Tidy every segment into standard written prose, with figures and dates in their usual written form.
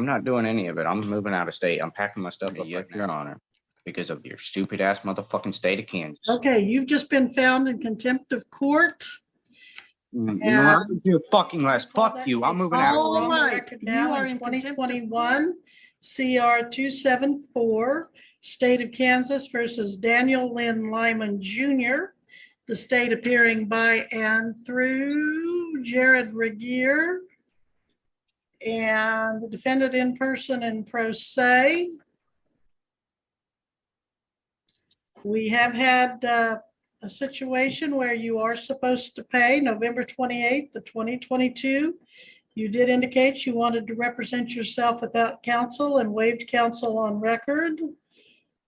I'm not doing any of it. I'm moving out of state. I'm packing my stuff up, Yes, right Your Honor, because of your stupid ass motherfucking state of Kansas. Okay, you've just been found in contempt of court. You know what? I was here fucking last. Call Fuck that you. I'm case. moving out. All We're on the right, record you now are in in contempt of 2021 CR 274, State of Kansas versus Daniel Lynn Lyman Jr. The state appearing by and through Jared Regier. And the defendant in person and pro se. We have had a situation where you are supposed to pay November 28th of 2022. You did indicate you wanted to represent yourself without counsel and waived counsel on record.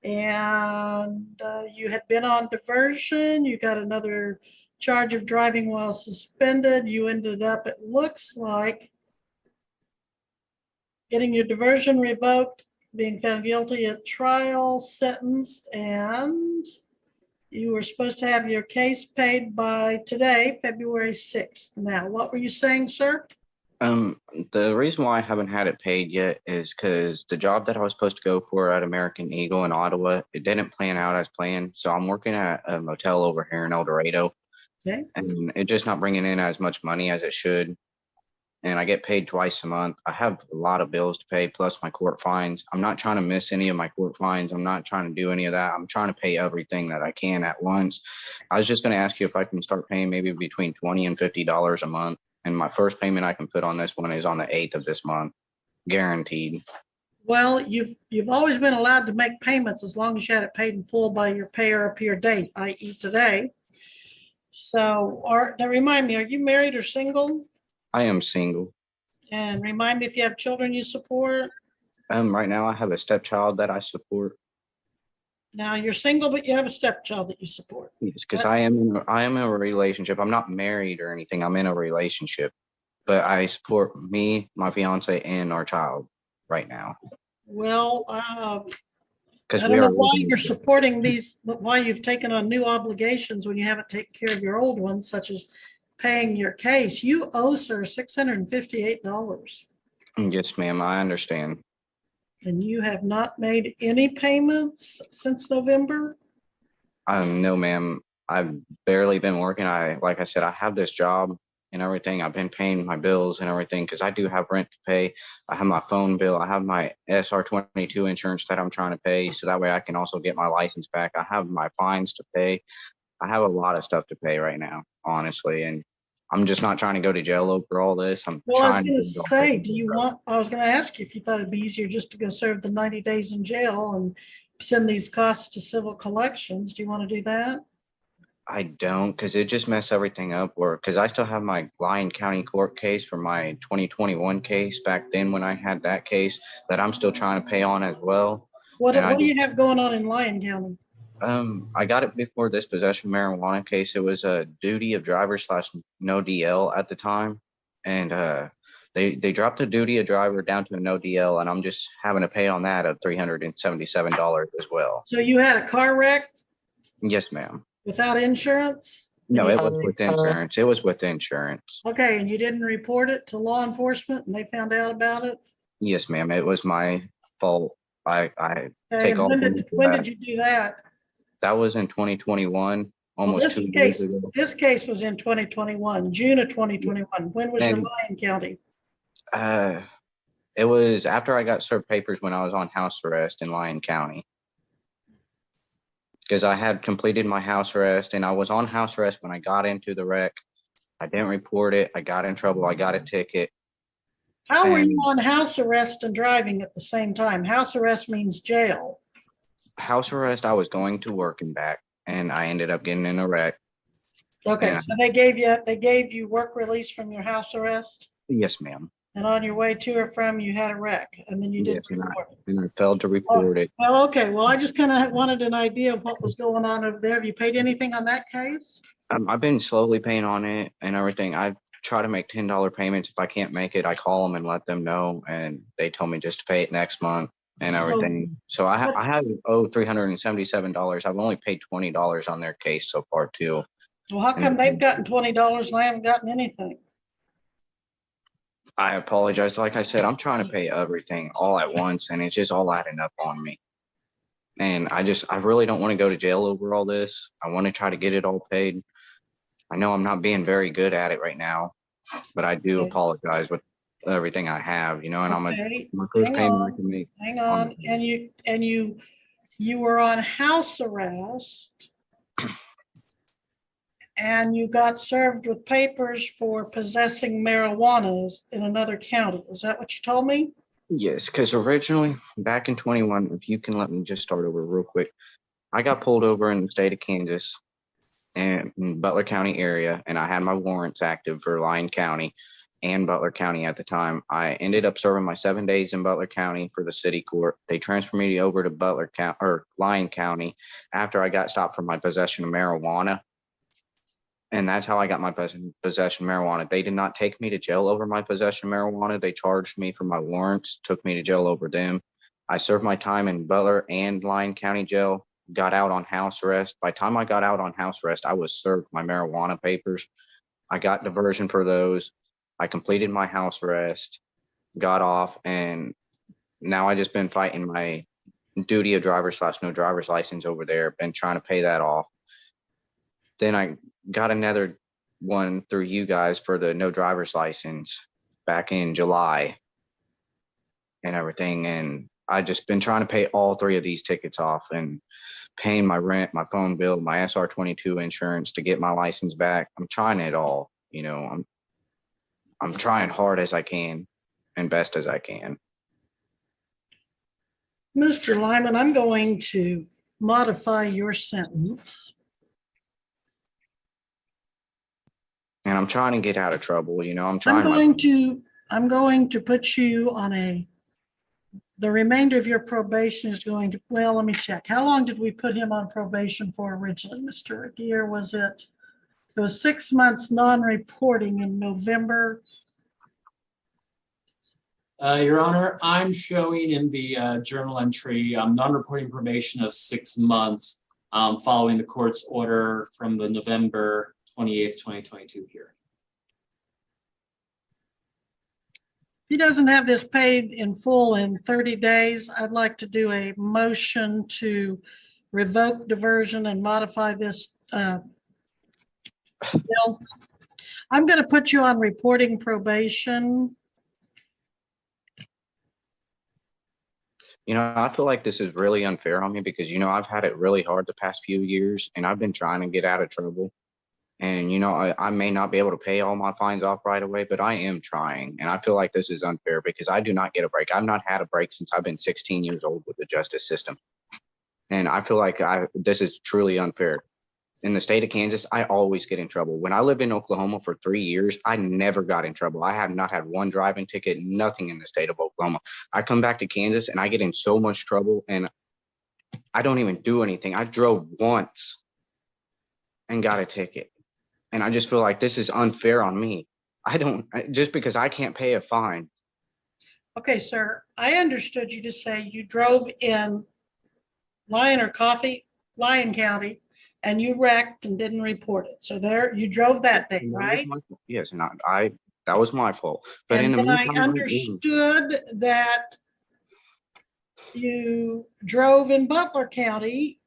And you had been on diversion. You got another charge of driving while suspended. You ended up, it looks like, getting your diversion revoked, being found guilty at trial, sentenced, and you were supposed to have your case paid by today, February 6th. Now, what were you saying, sir? The reason why I haven't had it paid yet is because the job that I was supposed to go for at American Eagle in Ottawa, it didn't plan out as planned. So I'm working at a motel over here in El Dorado. Okay. And it's just not bringing in as much money as it should. And I get paid twice a month. I have a lot of bills to pay, plus my court fines. I'm not trying to miss any of my court fines. I'm not trying to do any of that. I'm trying to pay everything that I can at once. I was just going to ask you if I can start paying maybe between $20 and $50 a month. And my first payment I can put on this one is on the 8th of this month, guaranteed. Well, you've always been allowed to make payments as long as you had it paid in full by your pay or appear date, i.e. today. So, now remind me, are you married or single? I am single. And remind me if you have children you support. Right now I have a stepchild that I support. Now you're single, but you have a stepchild that you support. Yes, because I am in a relationship. I'm not married or anything. I'm in a relationship, but I support me, my fiance, and our child right now. Well, Because I don't know why you're supporting these, but why you've taken on new obligations when you haven't taken care of your old ones, such as paying your case. You owe, sir, $658. Yes, ma'am. I understand. And you have not made any payments since November? No, ma'am. I've barely been working. Like I said, I have this job and everything. I've been paying my bills and everything because I do have rent to pay. I have my phone bill. I have my SR22 insurance that I'm trying to pay, so that way I can also get my license back. I have my fines to pay. I have a lot of stuff to pay right now, honestly, and I'm just not trying to go to jail over all this. Well, I was going to say, I was going to ask you if you thought it'd be easier just to go serve the 90 days in jail and send these costs to civil collections. Do you want to do that? I don't, because it just messed everything up. Because I still have my Lyon County court case for my 2021 case back then when I had that case that I'm still trying to pay on as well. What do you have going on in Lyon County? I got it before this possession of marijuana case. It was a duty of driver / no DL at the time. And they dropped the duty of driver down to a no DL, and I'm just having to pay on that of $377 as well. So you had a car wreck? Yes, ma'am. Without insurance? No, it was with insurance. It was with insurance. Okay, and you didn't report it to law enforcement and they found out about it? Yes, ma'am. It was my fault. I Okay, take all. when did you do that? That was in 2021, almost 2 years ago. This case was in 2021, June of 2021. When was your Lyon County? It was after I got served papers when I was on house arrest in Lyon County. Because I had completed my house arrest and I was on house arrest when I got into the wreck. I didn't report it. I got in trouble. I got a ticket. How were you on house arrest and driving at the same time? House arrest means jail. House arrest, I was going to work and back, and I ended up getting in a wreck. Okay, so they gave you work release from your house arrest? Yes, ma'am. And on your way to or from, you had a wreck, and then you didn't report it. And I failed to report it. Well, okay. Well, I just kind of wanted an idea of what was going on over there. Have you paid anything on that case? I've been slowly paying on it and everything. I try to make $10 payments. If I can't make it, I call them and let them know, and they told me just to pay it next month and everything. So I have $377. I've only paid $20 on their case so far too. Well, how come they've gotten $20 and I haven't gotten anything? I apologize. Like I said, I'm trying to pay everything all at once, and it's just all adding up on me. And I really don't want to go to jail over all this. I want to try to get it all paid. I know I'm not being very good at it right now, but I do Okay, apologize with everything I have, and okay, my first hang payment I on, can make hang on. on. And you were on house arrest and you got served with papers for possessing marijuana in another county. Is that what you told me? Yes, because originally back in 21, if you can let me just start over real quick, I got pulled over in the state of Kansas and in Butler County area, and I had my warrants active for Lyon County and Butler County at the time. I ended up serving my 7 days in Butler County for the city court. They transferred me over to Butler County or Lyon County after I got stopped for my possession of marijuana. And that's how I got my possession of marijuana. They did not take me to jail over my possession of marijuana. They charged me for my warrants, took me to jail over them. I served my time in Butler and Lyon County Jail, got out on house arrest. By the time I got out on house arrest, I was served my marijuana papers. I got diversion for those. I completed my house arrest, got off, and now I just been fighting my duty of driver slash no driver's license over there. Been trying to pay that off. Then I got another one through you guys for the no driver's license back in July and everything. And I just been trying to pay all three of these tickets off and paying my rent, my phone bill, my SR22 insurance to get my license back. I'm trying it all. I'm trying hard as I can and best as I can. Mr. Lyman, I'm going to modify your sentence. And I'm trying to get out of trouble. I'm I'm trying my going to put you on the remainder of your probation is going to, well, let me check. How long did we put him on probation for originally, Mr. Aguirre? It was 6 months non-reporting in November. Your Honor, I'm showing in the journal entry non-reporting probation of 6 months following the court's order from the November 28th, 2022 hearing. If he doesn't have this paid in full in 30 days, I'd like to do a motion to revoke diversion and modify this bill. I'm going to put you on reporting probation. I feel like this is really unfair on me because, I've had it really hard the past few years and I've been trying to get out of trouble. And, I may not be able to pay all my fines off right away, but I am trying. And I feel like this is unfair because I do not get a break. I've not had a break since I've been 16 years old with the justice system. And I feel like this is truly unfair. In the state of Kansas, I always get in trouble. When I lived in Oklahoma for 3 years, I never got in trouble. I have not had one driving ticket, nothing in the state of Oklahoma. I come back to Kansas and I get in so much trouble and I don't even do anything. I drove once and got a ticket. And I just feel like this is unfair on me. Just because I can't pay a fine. Okay, sir, I understood you to say you drove in Lyon County, and you wrecked and didn't report it. So you drove that day, right? Yes, and that was my fault. But and in the then meantime, I understood that you drove in Butler County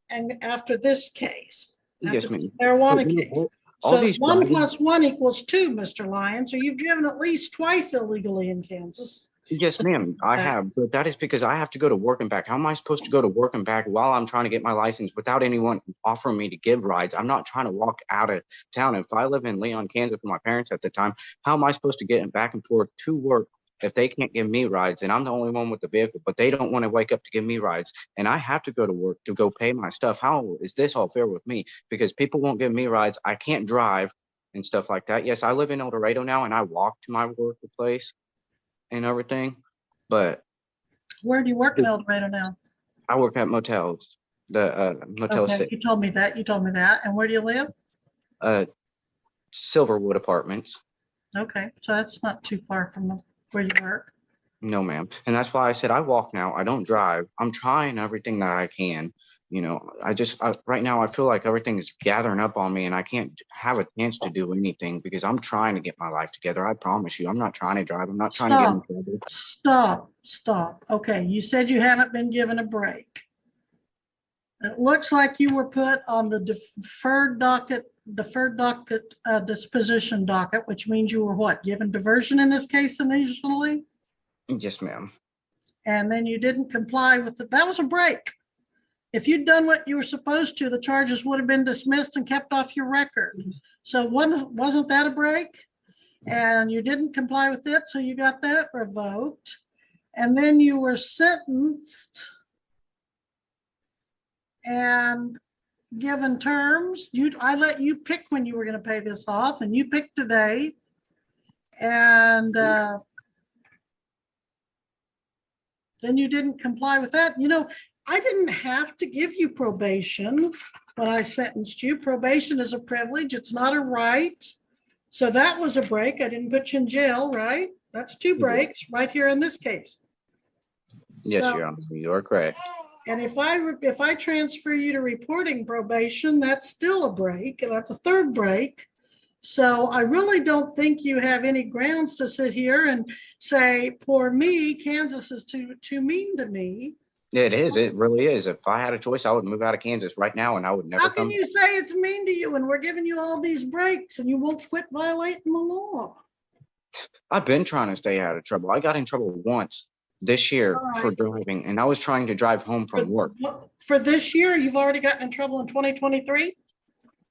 and after this case, yes, ma'am. marijuana case. So these 1 + 1 = 2, Mr. Lyon. So you've driven at least twice illegally in Kansas. Yes, ma'am, I have, but that is because I have to go to work and back. How am I supposed to go to work and back while I'm trying to get my license without anyone offering me to give rides? I'm not trying to walk out of town. If I live in Leon, Kansas with my parents at the time, how am I supposed to get back and forth to work if they can't give me rides and I'm the only one with the vehicle, but they don't want to wake up to give me rides and I have to go to work to go pay my stuff? How is this all fair with me? Because people won't give me rides. I can't drive and stuff like that. Yes, I live in El Dorado now and I walk to my workplace and everything, but where do you work in El Dorado now? I work at motels, the Motel Okay, 6. you told me that. And where do you live? Silverwood Apartments. Okay, so that's not too far from where you work. No, ma'am. And that's why I said I walk now. I don't drive. I'm trying everything that I can You know, right now I feel like everything is gathering up on me and I can't have a chance to do anything because I'm trying to get my life together. I promise you, I'm not trying to drive. I'm not trying to get in trouble. Stop. Okay, you said you haven't been given a break. It looks like you were put on the deferred docket disposition docket, which means you were what, given diversion in this case initially? Yes, ma'am. And then you didn't comply with it. That was a break. If you'd done what you were supposed to, the charges would have been dismissed and kept off your record. So wasn't that a break? And you didn't comply with it, so you got that revoked. And then you were sentenced and given terms. I let you pick when you were going to pay this off, and you picked today. And then you didn't comply with that. You know, I didn't have to give you probation when I sentenced you. Probation is a privilege. It's not a right. So that was a break. I didn't put you in jail, right? That's two breaks right here in this case. Yes, So, Your Honor, you are correct. and if I transfer you to reporting probation, that's still a break, and that's a third break. So I really don't think you have any grounds to sit here and say, poor me, Kansas is too mean to me. It is. It really is. If I had a choice, I would move out of Kansas right now and I would never How come can you say it's mean to you and we're giving you all these breaks and you won't quit violating the law? I've been trying to stay out of trouble. I got in trouble once this year for driving, and I was trying to drive home from work. For this year, you've already gotten in trouble in 2023?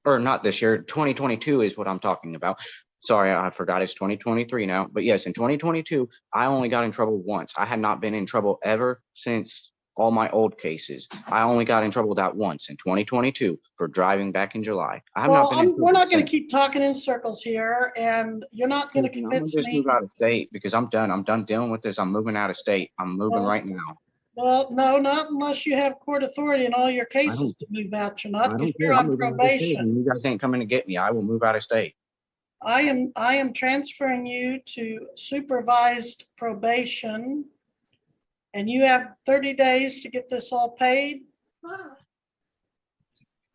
Or not this year, 2022 is what I'm talking about. Sorry, I forgot it's 2023 now. But yes, in 2022, I only got in trouble once. I had not been in trouble ever since all my old cases. I only got in trouble that once in 2022 for driving back in July. I have not been in trouble we're not going to since. keep talking in circles here, and you're not going to I'm gonna convince just me. move out of state because I'm done. I'm done dealing with this. I'm moving out of state. I'm moving right now. Well, no, not unless you have court authority in all your cases to move out. You're not, because you're on probation. You guys ain't coming to get me. I will move out of state. I am transferring you to supervised probation, and you have 30 days to get this all paid.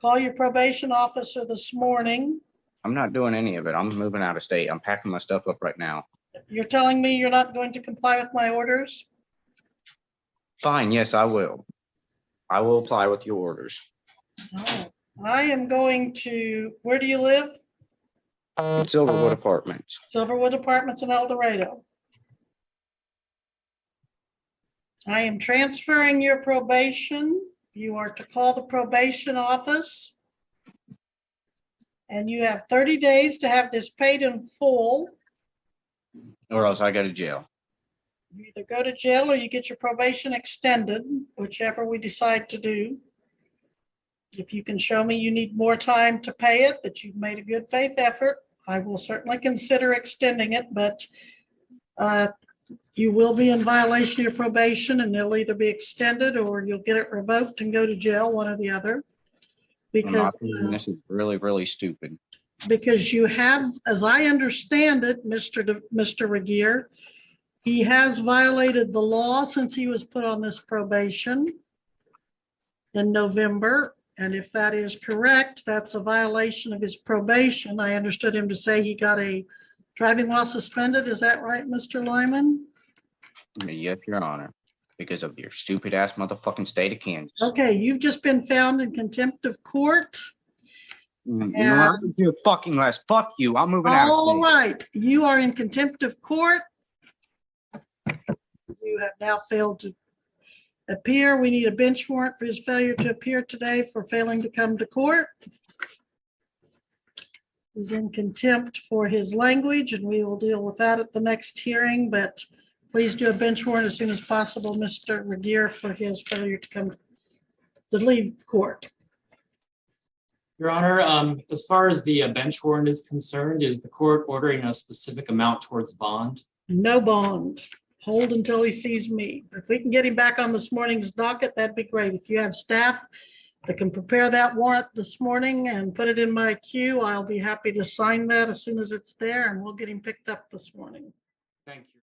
Call your probation officer this morning. I'm not doing any of it. I'm moving out of state. I'm packing my stuff up right now. You're telling me you're not going to comply with my orders? Fine. Yes, I will. I will apply with your orders. Oh, I am going to, where do you live? Silverwood Apartments. Silverwood Apartments in El Dorado. I am transferring your probation. You are to call the probation office. And you have 30 days to have this paid in full. Or else I go to jail. You either go to jail or you get your probation extended, whichever we decide to do. If you can show me you need more time to pay it, that you've made a good faith effort, I will certainly consider extending it, but you will be in violation of your probation and it'll either be extended or you'll get it revoked and go to jail, one or the other. Because this is really, really stupid. Because you have, as I understand it, Mr. Regier, he has violated the law since he was put on this probation in November. And if that is correct, that's a violation of his probation. I understood him to say he got a driving while suspended. Is that right, Mr. Lyman? Yes, Your Honor. Because of your stupid ass motherfucking state of Kansas. Okay, you've just been found in contempt of court. You know, I can do fucking less. Fuck you. I'm moving out of state. All right, you are in contempt of court. You have now failed to appear. We need a bench warrant for his failure to appear today for failing to come to court. He's in contempt for his language, and we will deal with that at the next hearing, but please do a bench warrant as soon as possible, Mr. Regier, for his failure to come to leave court. Your Honor, as far as the bench warrant is concerned, is the court ordering a specific amount towards bond? No bond. Hold until he sees me. If we can get him back on this morning's docket, that'd be great. If you have staff that can prepare that warrant this morning and put it in my queue, I'll be happy to sign that as soon as it's there, and we'll get him picked up this morning. Thank you.